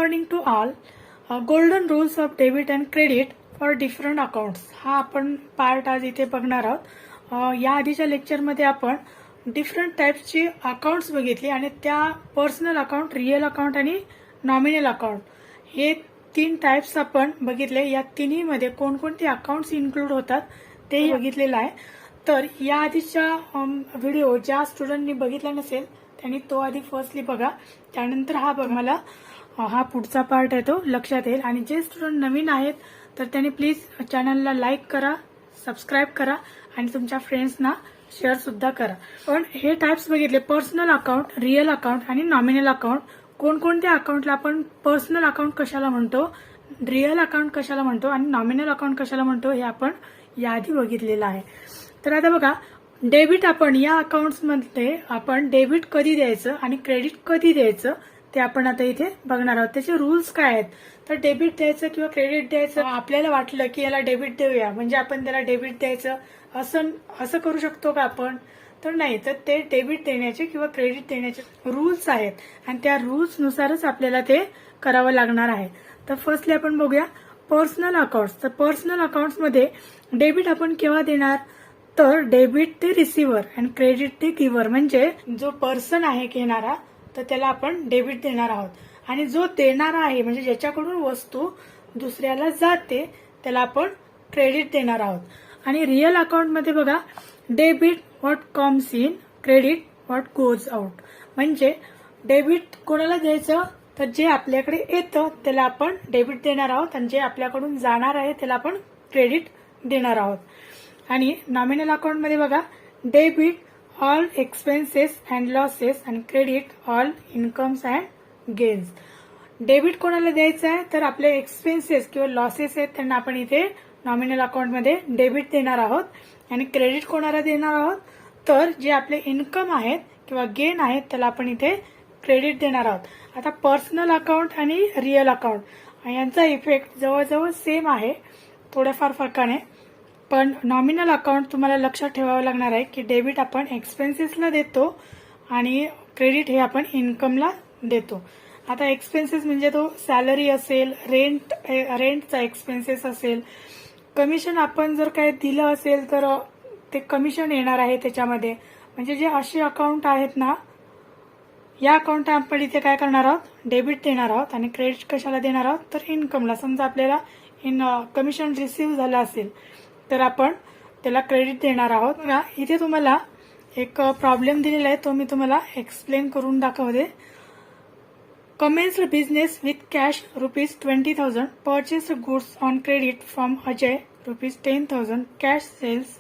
Morning to all. Golden rules of debit and credit for different accounts हा आपण part आज इथे बघणार आहोत. या आधीच्या लेक्चरमध्ये आपण डिफरंट टाइप्सची अकाउंट्स बघितली आणि त्या पर्सनल अकाउंट, रिअल अकाउंट आणि नॉमिनल अकाउंट हे 3 टाइप्स आपण बघितले. या तिन्हीमध्ये कोणकोणते अकाउंट्स इन्क्लूड होतात ते बघितलेलं आहे. तर या आधीच्या व्हिडिओ ज्या स्टुडंटनी बघितला नसेल त्यांनी तो आधी फर्स्टली बघा, त्यानंतर हा बघा. मला हा पुढचा पार्ट आहे तो लक्षात येईल. आणि जे स्टुडंट नवीन आहेत तर त्यांनी प्लीज चॅनलला लाईक करा, सबस्क्राईब करा आणि तुमच्या फ्रेंड्सना शेअर सुद्धा करा. पण हे टाइप्स बघितले, पर्सनल अकाउंट, रिअल अकाउंट आणि नॉमिनल अकाउंट. कोणकोणत्या अकाउंटला आपण पर्सनल अकाउंट कशाला म्हणतो, रिअल अकाउंट कशाला म्हणतो आणि नॉमिनल अकाउंट कशाला म्हणतो हे आपण याआधी बघितलेलं आहे. तर आता बघा, डेबिट आपण या अकाउंट्समध्ये आपण डेबिट कधी द्यायचं आणि क्रेडिट कधी द्यायचं ते आपण आता इथे बघणार आहोत. त्याचे रूल्स काय आहेत. तर डेबिट द्यायचं किंवा क्रेडिट द्यायचं, आपल्याला वाटलं की याला डेबिट देऊया म्हणजे आपण त्याला डेबिट द्यायचं असं करू शकतो का आपण? तर नाही. तर ते डेबिट देण्याचे किंवा क्रेडिट देण्याचे रूल्स आहेत आणि त्या रूल्सनुसारच आपल्याला ते करावं लागणार आहे. तर फर्स्टली आपण बघूया पर्सनल अकाउंट्स. तर पर्सनल अकाउंट्समध्ये डेबिट आपण केव्हा देणार, तर डेबिट ते रिसिव्हर आणि क्रेडिट ते गिव्हर. म्हणजे जो पर्सन आहे घेणारा तर त्याला आपण डेबिट देणार आहोत आणि जो देणारा आहे म्हणजे ज्याच्याकडून वस्तू दुसऱ्याला जाते त्याला आपण क्रेडिट देणार आहोत. आणि रिअल अकाउंटमध्ये बघा, debit what comes in, credit what goes out. म्हणजे डेबिट कोणाला द्यायचं, तर जे आपल्याकडे येतं त्याला आपण डेबिट देणार आहोत आणि जे आपल्याकडून जाणार आहे त्याला आपण क्रेडिट देणार आहोत. आणि नॉमिनल अकाउंटमध्ये बघा, debit all expenses and losses आणि credit all incomes and gains. Debit कोणाला द्यायचं आहे, तर आपले एक्सपेन्सेस किंवा लॉसेस आहेत त्यांना आपण इथे नॉमिनल अकाउंटमध्ये डेबिट देणार आहोत. आणि क्रेडिट कोणाला देणार आहोत, तर जे आपले इन्कम आहेत किंवा गेन आहेत त्याला आपण इथे क्रेडिट देणार आहोत. आता पर्सनल अकाउंट आणि रिअल अकाउंट यांचा इफेक्ट जवळजवळ सेम आहे, थोड्याफार फरकाने. पण नॉमिनल अकाउंट तुम्हाला लक्षात ठेवावं लागणार आहे की डेबिट आपण एक्सपेन्सेसला देतो आणि क्रेडिट हे आपण इन्कमला देतो. आता एक्सपेन्सेस म्हणजे तो सॅलरी असेल, रेंटचा एक्सपेन्सेस असेल, कमिशन आपण जर काय दिलं असेल तर ते कमिशन येणार आहे त्याच्यामध्ये. म्हणजे जे असे अकाउंट आहेत ना, या अकाउंट आपण इथे काय करणार आहोत, डेबिट देणार आहोत आणि क्रेडिट कशाला देणार आहोत, तर इन्कमला. समजा आपल्याला कमिशन रिसीव्ह झालं असेल तर आपण त्याला क्रेडिट देणार आहोत. इथे तुम्हाला एक प्रॉब्लेम दिलेला आहे, तो मी तुम्हाला एक्सप्लेन करून दाखवते. Commenced business with cash ₹20,000, purchased goods on credit from Ajay ₹10,000, cash sales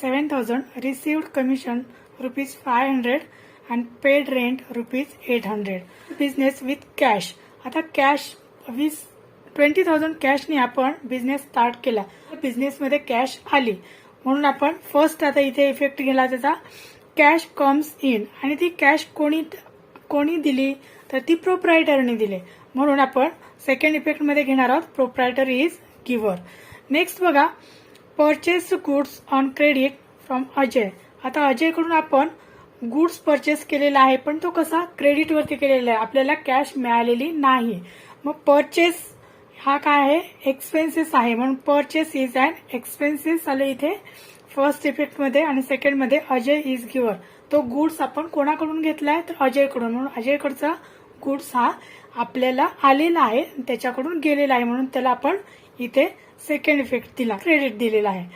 ₹7,000, received commission ₹500 and paid rent ₹800. Business with cash. आता कॅश 20,000 कॅशने आपण बिझनेस स्टार्ट केला, बिझनेसमध्ये कॅश आली म्हणून आपण फर्स्ट आता इथे इफेक्ट गेला त्याचा, कॅश कम्स इन. आणि ती कॅश कोणी दिली, तर ती प्रोप्रायटरने दिली म्हणून आपण सेकंड इफेक्टमध्ये घेणार आहोत, प्रोप्रायटर इज गिव्हर. नेक्स्ट बघा, purchase goods on credit from Ajay. आता अजयकडून आपण गुड्स परचेस केलेला आहे पण तो कसा, क्रेडिटवरती केलेला आहे, आपल्याला कॅश मिळालेली नाही. मग परचेस हा काय आहे, एक्सपेन्सेस आहे म्हणून परचेस इज अँड एक्सपेन्सेस आले इथे फर्स्ट इफेक्टमध्ये. आणि सेकंडमध्ये अजय इज गिव्हर, तो गुड्स आपण कोणाकडून घेतलाय, तर अजयकडून, म्हणून अजयकडचा गुड्स हा आपल्याला आलेला आहे त्याच्याकडून गेलेला आहे म्हणून त्याला आपण इथे सेकंड इफेक्ट दिला, क्रेडिट दिलेला आहे.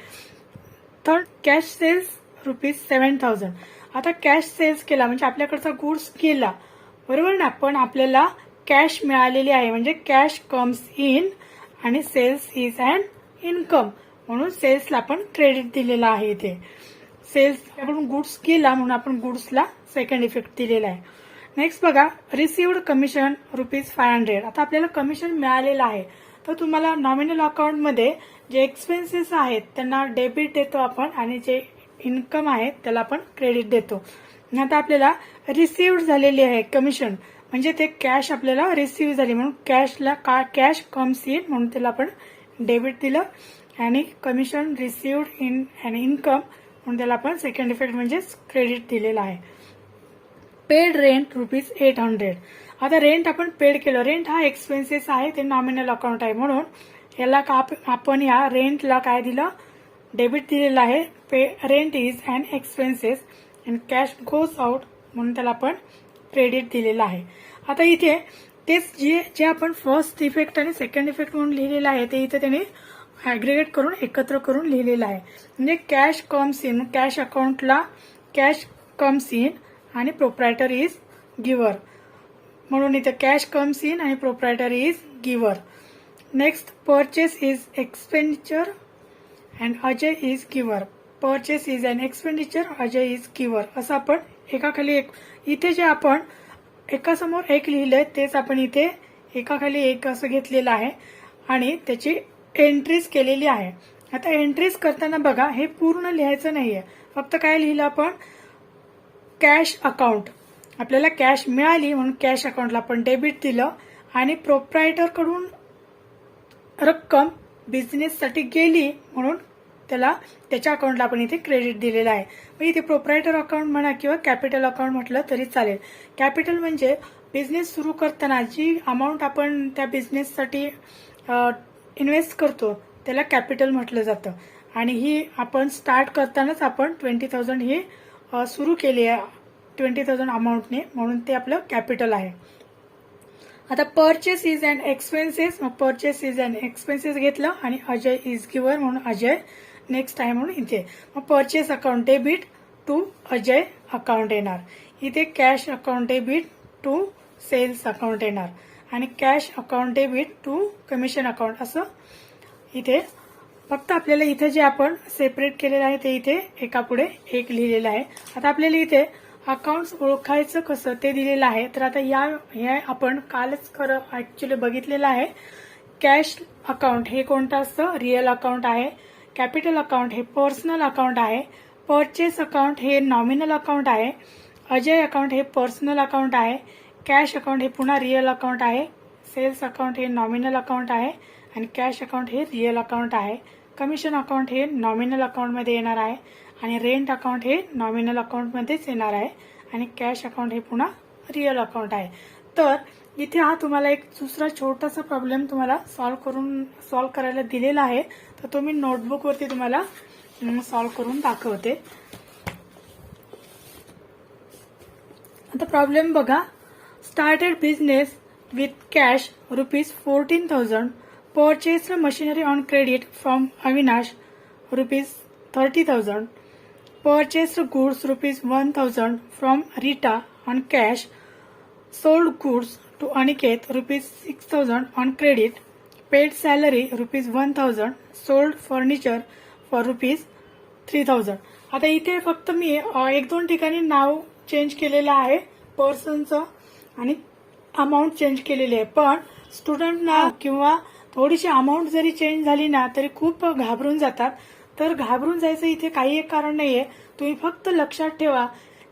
Third, cash sales ₹7,000. आता कॅश सेल्स केला म्हणजे आपल्याकडचा गुड्स गेला, बरोबर ना, पण आपल्याला कॅश मिळालेली आहे म्हणजे कॅश कम्स इन आणि सेल्स इज अँड इन्कम म्हणून सेल्सला आपण क्रेडिट दिलेला आहे. इथे सेल्सकडून गुड्स गेला म्हणून आपण गुड्सला सेकंड इफेक्ट दिलेला आहे. नेक्स्ट बघा, रिसिव्ड कमिशन ₹500. आता आपल्याला कमिशन मिळालेलं आहे तर तुम्हाला नॉमिनल अकाउंटमध्ये जे एक्सपेन्सेस आहेत त्यांना डेबिट देतो आपण आणि जे इन्कम आहे त्याला आपण क्रेडिट देतो. आता आपल्याला रिसिव्ड झालेली आहे कमिशन म्हणजे ते कॅश आपल्याला रिसिव्ह झाली म्हणून कॅश कम्स इन म्हणून त्याला आपण डेबिट दिलं आणि commission received in and income म्हणून त्याला आपण सेकंड इफेक्ट म्हणजे क्रेडिट दिलेला आहे. Paid rent ₹800. आता रेंट आपण पेड केलं, रेंट हा एक्सपेन्सेस आहे, ते नॉमिनल अकाउंट आहे, म्हणून याला आपण या रेंटला काय दिलं, डेबिट दिलेलं आहे. Rent is an expenses and cash goes out, म्हणून त्याला आपण क्रेडिट दिलेलं आहे. आता इथे तेच जे आपण फर्स्ट इफेक्ट आणि सेकंड इफेक्ट म्हणून लिहिलेलं आहे ते इथे त्याने ऍग्रिगेट करून एकत्र करून लिहिलेलं आहे. म्हणजे कॅश कम्स इन, कॅश अकाउंटला कॅश कम्स इन आणि प्रोप्रायटर इज गिव्हर, म्हणून इथे कॅश कम्स इन आणि proprietor is giver. Next purchase is expenditure and Ajay is giver. Purchase is an expenditure, Ajay is giver, असं आपण एकाखाली एक, इथे जे आपण एकासमोर एक लिहिलंय तेच आपण इथे एकाखाली एक असं घेतलेलं आहे आणि त्याची एंट्रीज केलेली आहे. आता एंट्रीज करताना बघा, हे पूर्ण लिहायचं नाहीये, फक्त काय लिहिलं आपण, कॅश अकाउंट, आपल्याला कॅश मिळाली म्हणून कॅश अकाउंटला आपण डेबिट दिलं आणि प्रोप्रायटर कडून रक्कम बिझनेससाठी गेली म्हणून त्याला त्याच्या अकाउंटला आपण इथे क्रेडिट दिलेलं आहे. मग इथे प्रोप्रायटर अकाउंट म्हणा किंवा कॅपिटल अकाउंट म्हटलं तरी चालेल. कॅपिटल म्हणजे बिझनेस सुरू करताना जी अमाऊंट आपण त्या बिझनेससाठी इन्व्हेस्ट करतो त्याला कॅपिटल म्हटलं जातं आणि ही आपण स्टार्ट करतानाच आपण 20,000 ही सुरू केली आहे 20,000 अमाऊंटने, म्हणून ते आपलं कॅपिटल आहे. आता परचेस इज अँड एक्सपेन्सेस, मग परचेस इज अँड एक्सपेन्सेस घेतलं आणि अजय इज गिव्हर म्हणून अजय नेक्स्ट आहे म्हणून इथे मग purchase account debit to Ajay account येणार. इथे cash account debit to sales account येणार आणि cash account debit to commission account, असं इथे फक्त आपल्याला इथे जे आपण सेपरेट केलेलं आहे ते इथे एकापुढे एक लिहिलेलं आहे. आता आपल्याला इथे अकाउंट्स ओळखायचं कसं ते दिलेलं आहे. तर आता या आपण कालच खरं ऍक्च्युली बघितलेलं आहे. कॅश अकाउंट हे कोणतं असतं, रिअल अकाउंट आहे. कॅपिटल अकाउंट हे पर्सनल अकाउंट आहे. परचेस अकाउंट हे नॉमिनल अकाउंट आहे. अजय अकाउंट हे पर्सनल अकाउंट आहे. कॅश अकाउंट हे पुन्हा रिअल अकाउंट आहे. सेल्स अकाउंट हे नॉमिनल अकाउंट आहे आणि कॅश अकाउंट हे रिअल अकाउंट आहे. कमिशन अकाउंट हे नॉमिनल अकाउंटमध्ये येणार आहे आणि रेंट अकाउंट हे नॉमिनल अकाउंटमध्येच येणार आहे आणि कॅश अकाउंट हे पुन्हा रिअल अकाउंट आहे. तर इथे हा तुम्हाला एक दुसरा छोटासा प्रॉब्लेम तुम्हाला सॉल्व्ह करायला दिलेला आहे, तर तो मी नोटबुकवरती तुम्हाला सॉल्व्ह करून दाखवते. आता प्रॉब्लेम बघा, started business with cash ₹14,000, purchased machinery on credit from Avinash ₹30,000, purchased goods ₹1,000 from Rita on cash, sold goods to Aniket ₹6,000 on credit, paid salary ₹1,000, sold furniture for ₹3,000. आता इथे फक्त मी एक दोन ठिकाणी नाव चेंज केलेलं आहे पर्सनचं आणि अमाऊंट चेंज केलेली आहे, पण स्टुडंटना किंवा थोडीशी अमाऊंट जरी चेंज झाली ना तरी खूप घाबरून जातात. तर घाबरून जायचं इथे काही एक कारण नाहीये. तुम्ही फक्त लक्षात ठेवा,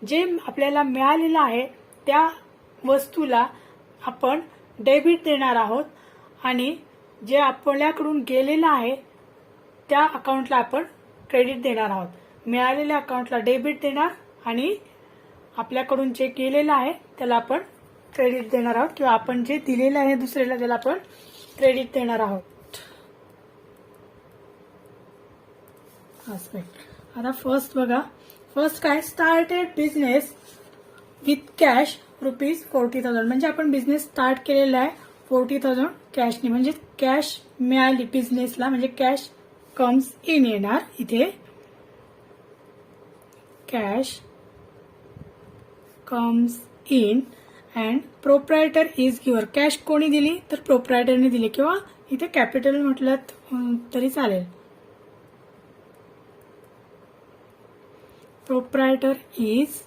जे आपल्याला मिळालेलं आहे त्या वस्तूला आपण डेबिट देणार आहोत आणि जे आपल्याकडून गेलेलं आहे त्या अकाउंटला आपण क्रेडिट देणार आहोत. मिळालेल्या अकाउंटला डेबिट देणार आणि आपल्याकडून जे गेलेलं आहे त्याला आपण क्रेडिट देणार आहोत किंवा आपण जे दिलेलं आहे दुसऱ्याला त्याला आपण क्रेडिट देणार आहोत. आता फर्स्ट बघा, फर्स्ट काय, स्टार्टेड बिझनेस विथ कॅश ₹40,000, म्हणजे आपण बिझनेस स्टार्ट केलेला आहे 40,000 कॅशने, म्हणजे कॅश मिळाली बिझनेसला, म्हणजे कॅश कम्स इन येणार इथे, cash comes in and proprietor is giver. Cash कोणी दिली तर प्रोप्रायटरने दिली किंवा इथे कॅपिटल म्हटलं तरी चालेल. Proprietor is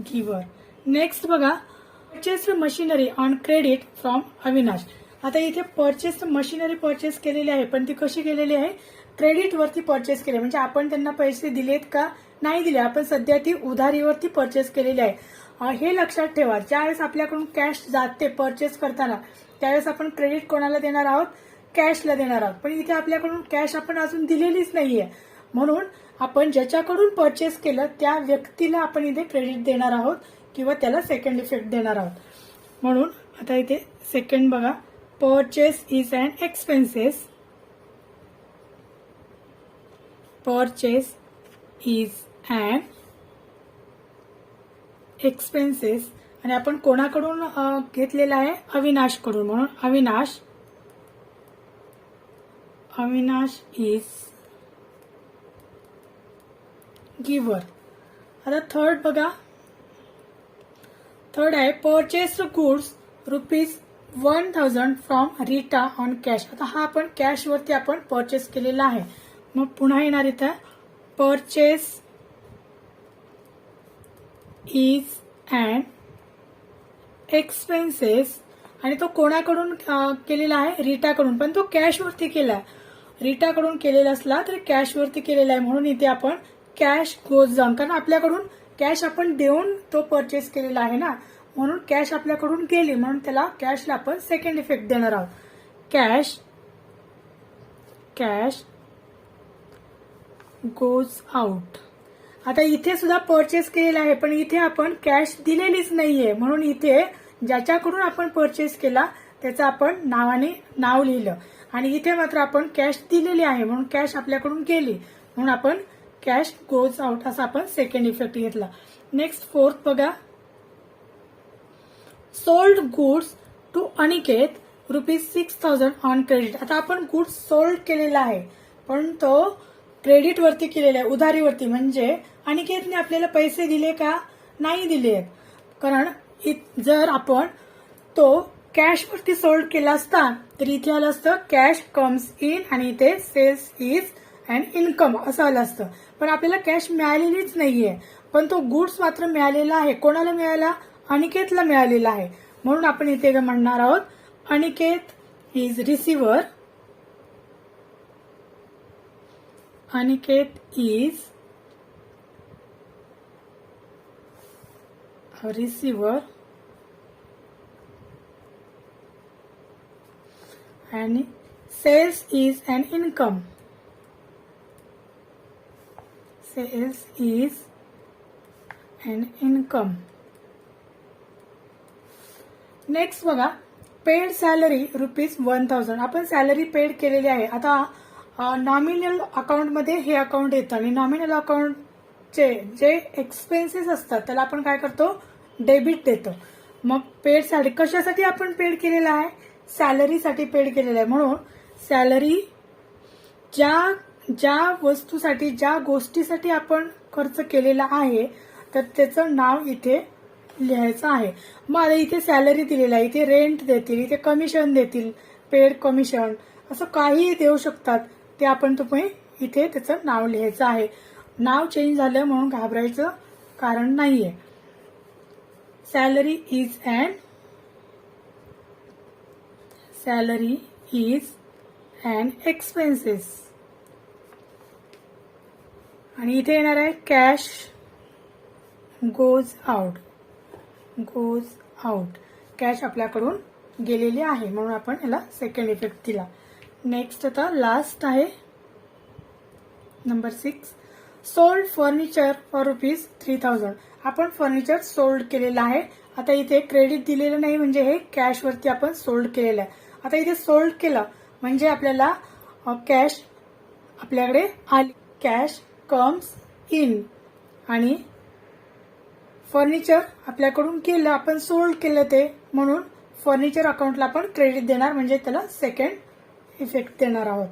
giver. नेक्स्ट बघा, purchased machinery on credit from Avinash. आता इथे परचेस्ड मशिनरी परचेस केलेली आहे, पण ती कशी केलेली आहे, क्रेडिट वरती परचेस केली, म्हणजे आपण त्यांना पैसे दिलेत का नाही दिले, आपण सध्या ती उधारीवरती परचेस केलेली आहे. हे लक्षात ठेवा, ज्यावेळेस आपल्याकडून कॅश जाते परचेस करताना त्यावेळेस आपण क्रेडिट कोणाला देणार आहोत, कॅशला देणार आहोत, पण इथे आपल्याकडून कॅश आपण अजून दिलेलीच नाहीये, म्हणून आपण ज्याच्याकडून परचेस केलं त्या व्यक्तीला आपण इथे क्रेडिट देणार आहोत किंवा त्याला सेकंड इफेक्ट देणार आहोत. म्हणून आता इथे सेकंड बघा, purchase is and expenses. Purchase is and expenses आणि आपण कोणाकडून घेतलेला आहे, अविनाशकडून. म्हणून अविनाश इज गिव्हर. आता थर्ड बघा, थर्ड आहे purchase goods ₹1000 from Rita on cash. आता हा आपण कॅश वरती आपण परचेस केलेला आहे. मग पुन्हा येणार इथं परचेस इज अँड एक्सपेन्सेस आणि तो कोणाकडून केलेला आहे, रीटाकडून. पण तो कॅश वरती केला, रीटाकडून केलेला असला तर कॅश वरती केलेला आहे. म्हणून इथे आपण कॅश गोज डाऊन, कारण आपल्याकडून कॅश आपण देऊन तो परचेस केलेला आहे ना, म्हणून कॅश आपल्याकडून गेली, म्हणून त्याला कॅशला आपण सेकंड इफेक्ट देणार आहोत. Cash goes out. आता इथे सुद्धा परचेस केलेला आहे, पण इथे आपण कॅश दिलेलीच नाहीये. म्हणून इथे ज्याच्याकडून आपण परचेस केला त्याचं आपण नाव लिहिलं आणि इथे मात्र आपण कॅश दिलेली आहे, म्हणून कॅश आपल्याकडून गेली, म्हणून आपण कॅश गोज आउट असा आपण सेकंड इफेक्ट घेतला. नेक्स्ट फोर्थ बघा, sold goods to Aniket ₹6000 on credit. आता आपण गुड्स सोल्ड केलेला आहे, पण तो क्रेडिट वरती केलेला आहे, उधारीवरती. म्हणजे अनिकेतने आपल्याला पैसे दिले का, नाही दिले. कारण जर आपण तो कॅश वरती सोल्ड केला असता तर इथे आलं असतं कॅश कम्स इन आणि इथे सेल्स इज अँड इन्कम असं आलं असतं. पण आपल्याला कॅश मिळालेलीच नाहीये, पण तो गुड्स मात्र मिळालेला आहे. कोणाला मिळाला, अनिकेतला मिळालेला आहे. म्हणून आपण इथे म्हणणार आहोत Aniket is receiver. Aniket is receiver आणि sales is an income. Sales is an income. Next बघा, पेड सॅलरी ₹1000. आपण सॅलरी पेड केलेली आहे. आता नॉमिनल अकाउंटमध्ये हे अकाउंट येतं आणि नॉमिनल अकाउंटचे जे एक्सपेन्सेस असतात त्याला आपण काय करतो, डेबिट देतो. मग पेड सॅलरी कशासाठी आपण पेड केलेला आहे, सॅलरीसाठी पेड केलेला आहे. म्हणून सॅलरी ज्या वस्तूसाठी, ज्या गोष्टीसाठी आपण खर्च केलेला आहे तर त्याचं नाव इथे लिहायचं आहे. मग आता इथे सॅलरी दिलेला आहे, इथे रेंट देतील, इथे कमिशन देतील, पेड कमिशन, असं काहीही देऊ शकतात. ते आपण तुम्ही इथे त्याचं नाव लिहायचं आहे. नाव चेंज झालं म्हणून घाबरायचं कारण नाहीये. Salary is and expenses. आणि इथे येणार आहे कॅश गोज आउट. कॅश आपल्याकडून गेलेली आहे म्हणून आपण याला सेकंड इफेक्ट दिला. नेक्स्ट आता लास्ट आहे नंबर 6, सोल्ड फर्निचर फॉर ₹3000. आपण फर्निचर सोल्ड केलेलं आहे. आता इथे क्रेडिट दिलेलं नाही, म्हणजे हे कॅश वरती आपण सोल्ड केलेलं आहे. आता इथे सोल्ड केलं म्हणजे आपल्याला कॅश आपल्याकडे आली, कॅश कम्स इन आणि फर्निचर आपल्याकडून केलं, आपण सोल्ड केलं ते, म्हणून फर्निचर अकाउंटला आपण क्रेडिट देणार, म्हणजे त्याला सेकंड इफेक्ट देणार आहोत.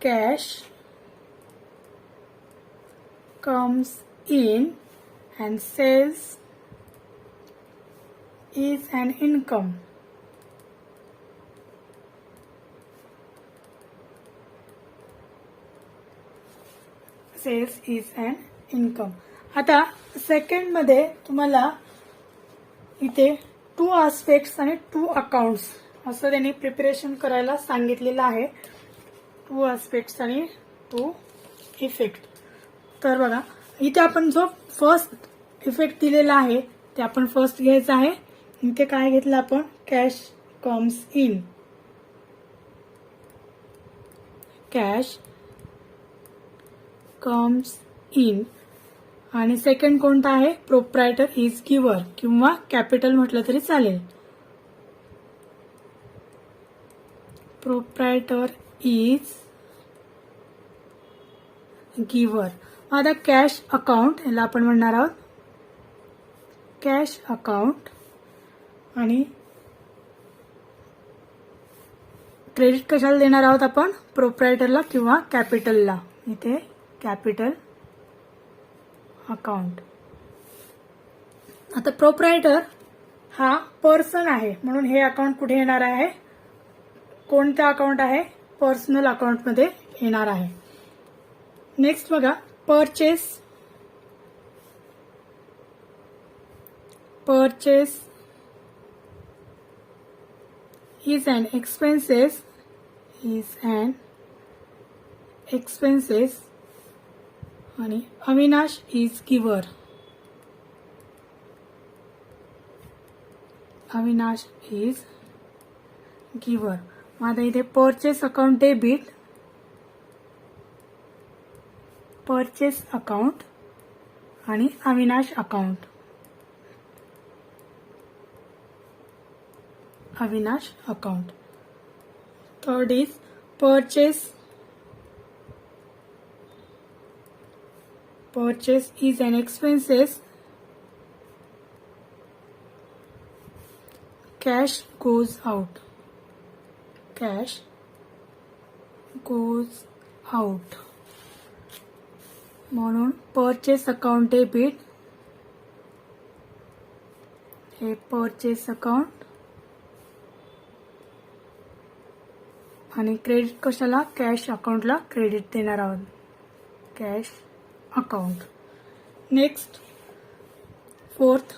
Cash comes in and sales is an income. Sales is an income. आता सेकंड मध्ये तुम्हाला इथे 2 आस्पेक्ट्स आणि 2 अकाउंट्स असं त्यांनी प्रिपरेशन करायला सांगितलेलं आहे. 2 आस्पेक्ट्स आणि 2 इफेक्ट. तर बघा इथे आपण जो फर्स्ट इफेक्ट दिलेला आहे ते आपण फर्स्ट घ्यायचं आहे. इथे काय घेतलं आपण, cash comes in. Cash comes in आणि सेकंड कोणता आहे, प्रोप्रायटर इज गिव्हर किंवा कॅपिटल म्हटलं तरी चालेल. Proprietor is giver. आता कॅश अकाउंट याला आपण म्हणणार आहोत कॅश अकाउंट आणि क्रेडिट कशाला देणार आहोत आपण, प्रोप्रायटरला किंवा कॅपिटलला. इथे कॅपिटल अकाउंट. आता प्रोप्रायटर हा पर्सन आहे म्हणून हे अकाउंट कुठे येणार आहे, कोणतं अकाउंट आहे, पर्सनल अकाउंटमध्ये येणार आहे. नेक्स्ट बघा, purchase. Purchase is an expenses आणि Avinash is giver. Avinash is giver. आता इथे purchase account debit, purchase account आणि Avinash account. Avinash account. Third is purchase. Purchase is an expenses. Cash goes out. Cash goes out. म्हणून purchase account debit हे purchase account आणि credit कशाला, cash अकाउंटला credit देणार आहोत, cash account. Next fourth,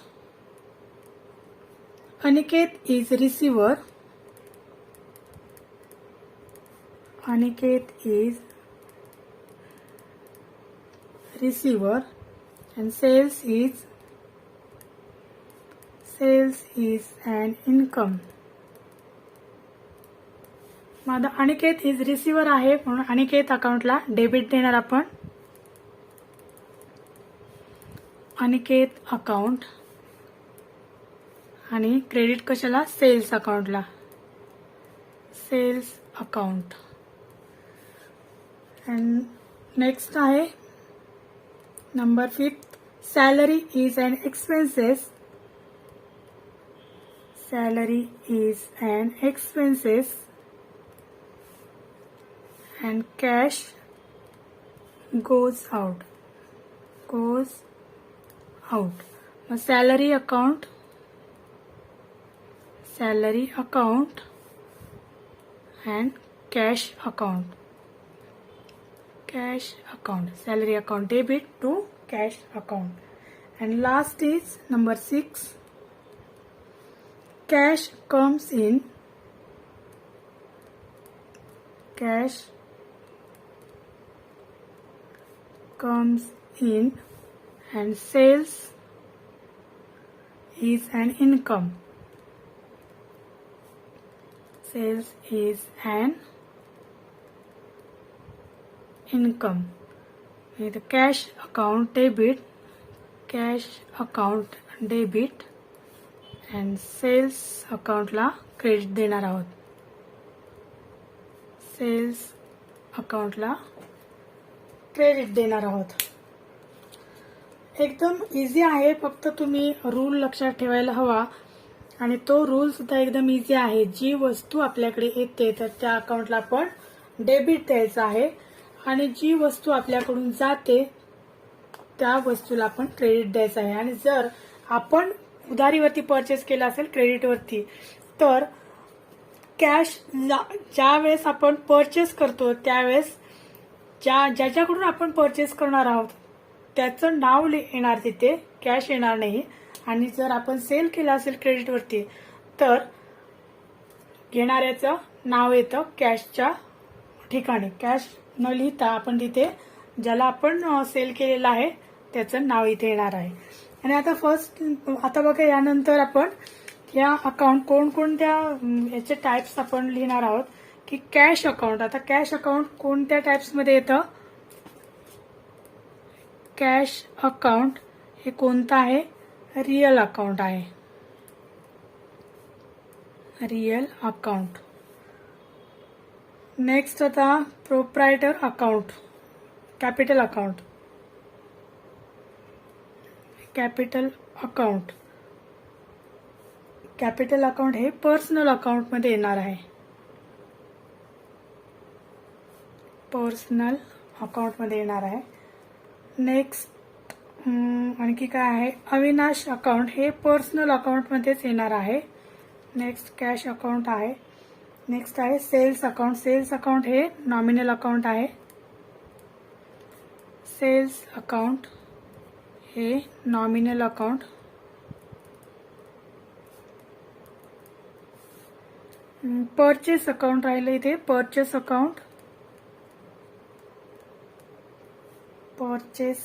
Aniket is receiver. Aniket is receiver and sales is an income. माझा Aniket is receiver आहे म्हणून अनिकेत अकाउंटला डेबिट देणार आपण, अनिकेत अकाउंट आणि क्रेडिट कशाला, सेल्स अकाउंटला, सेल्स अकाउंट. अँड नेक्स्ट आहे number 5, salary is an expenses. Salary is an expenses and cash goes out. Goes out. Salary account. Salary account and cash account. Cash account. Salary account debit to cash account. And last is number 6. Cash comes in. Cash comes in and sales is an income. Sales is an income. The cash account debit, cash account debit and sales account ला credit देणार आहोत, cells अकाउंटला credit देणार आहोत. एकदम easy आहे, फक्त तुम्ही रूल लक्षात ठेवायला हवा आणि तो रूल सुद्धा एकदम इझी आहे. जी वस्तू आपल्याकडे येते तर त्या अकाउंटला आपण डेबिट द्यायचं आहे आणि जी वस्तू आपल्याकडून जाते त्या वस्तूला आपण क्रेडिट द्यायचं आहे. आणि जर आपण उधारीवरती परचेस केला असेल क्रेडिटवरती तर कॅश ज्या वेळेस आपण परचेस करतो त्यावेळेस ज्याच्याकडून आपण परचेस करणार आहोत त्याचं नाव येणार तिथे, कॅश येणार नाही. आणि जर आपण सेल केला असेल क्रेडिटवरती तर घेणाऱ्याचं नाव येतं कॅशच्या ठिकाणी. कॅश न लिहिता आपण तिथे ज्याला आपण सेल केलेला आहे त्याचं नाव इथे येणार आहे. आणि आता बघा यानंतर आपण या अकाउंट कोणकोणत्या याचे टाइप्स आपण लिहिणार आहोत की कॅश अकाउंट. आता कॅश अकाउंट कोणत्या टाइप्समध्ये येतं, कॅश अकाउंट हे कोणतं आहे? रिअल अकाउंट आहे. Real account. नेक्स्ट आता proprietor account, capital account. Capital account. Capital account हे पर्सनल अकाउंटमध्ये येणार आहे. पर्सनल अकाउंटमध्ये येणार आहे. नेक्स्ट आणखी काय आहे? अविनाश अकाउंट हे पर्सनल अकाउंटमध्येच येणार आहे. नेक्स्ट कॅश अकाउंट आहे. नेक्स्ट आहे सेल्स अकाउंट. सेल्स अकाउंट हे नॉमिनल अकाउंट आहे. सेल्स अकाउंट हे नॉमिनल अकाउंट. परचेस अकाउंट राहिलं इथे. Purchase account. परचेस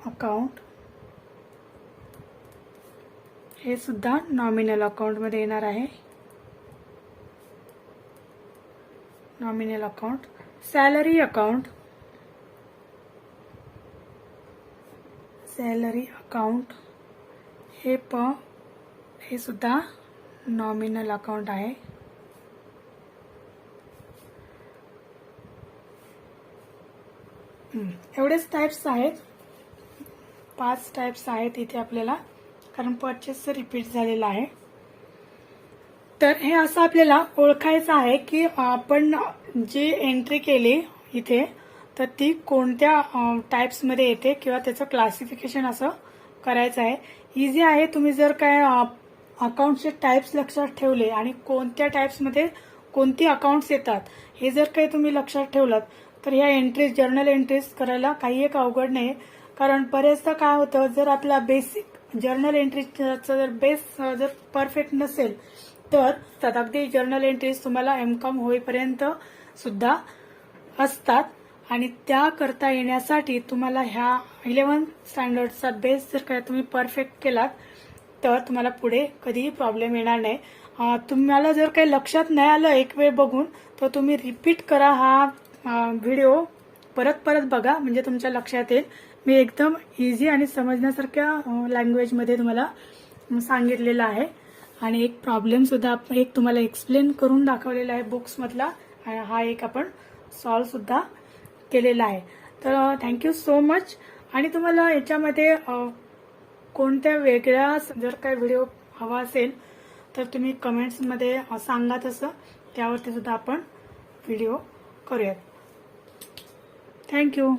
अकाउंट हे सुद्धा नॉमिनल अकाउंटमध्ये येणार आहे. Nominal account. Salary account. Salary account हे सुद्धा नॉमिनल अकाउंट आहे. एवढेच टाइप्स आहेत. 5 टाइप्स आहेत इथे आपल्याला, कारण परचेसचं रिपीट झालेलं आहे. तर हे असं आपल्याला ओळखायचं आहे की आपण जी एंट्री केली इथे तर ती कोणत्या टाइप्समध्ये येते किंवा त्याचं क्लासिफिकेशन असं करायचं आहे. इझी आहे. तुम्ही जर काय अकाउंटचे टाइप्स लक्षात ठेवले आणि कोणत्या टाइप्समध्ये कोणती अकाउंट्स येतात हे जर काही तुम्ही लक्षात ठेवलं तर ह्या एंट्रीज, जर्नल एंट्रीज करायला काही एक अवघड नाही. कारण बरेचदा काय होतं, जर आपला बेसिक जर्नल एंट्रीचा जर बेस जर परफेक्ट नसेल तर अगदी जर्नल एंट्रीज तुम्हाला एमकॉम होईपर्यंत सुद्धा असतात आणि त्या करता येण्यासाठी तुम्हाला ह्या 11 स्टँडर्डचा बेस जर काय तुम्ही परफेक्ट केलात तर तुम्हाला पुढे कधीही प्रॉब्लेम येणार नाही. तुम्हाला जर काही लक्षात नाही आलं एक वेळ बघून तर तुम्ही रिपीट करा. हा व्हिडिओ परत बघा म्हणजे तुमच्या लक्षात येईल. मी एकदम इझी आणि समजण्यासारख्या लँग्वेजमध्ये तुम्हाला सांगितलेलं आहे आणि एक प्रॉब्लेम सुद्धा एक तुम्हाला एक्सप्लेन करून दाखवलेला आहे बुक्समधला. हा एक आपण सॉल्व सुद्धा केलेला आहे. तर थँक्यू सो मच. आणि तुम्हाला याच्यामध्ये कोणत्या वेगळ्या जर काही व्हिडिओ हवा असेल तर तुम्ही कमेंट्समध्ये सांगा. तसं त्यावरती सुद्धा आपण व्हिडिओ करूयात. थँक्यू.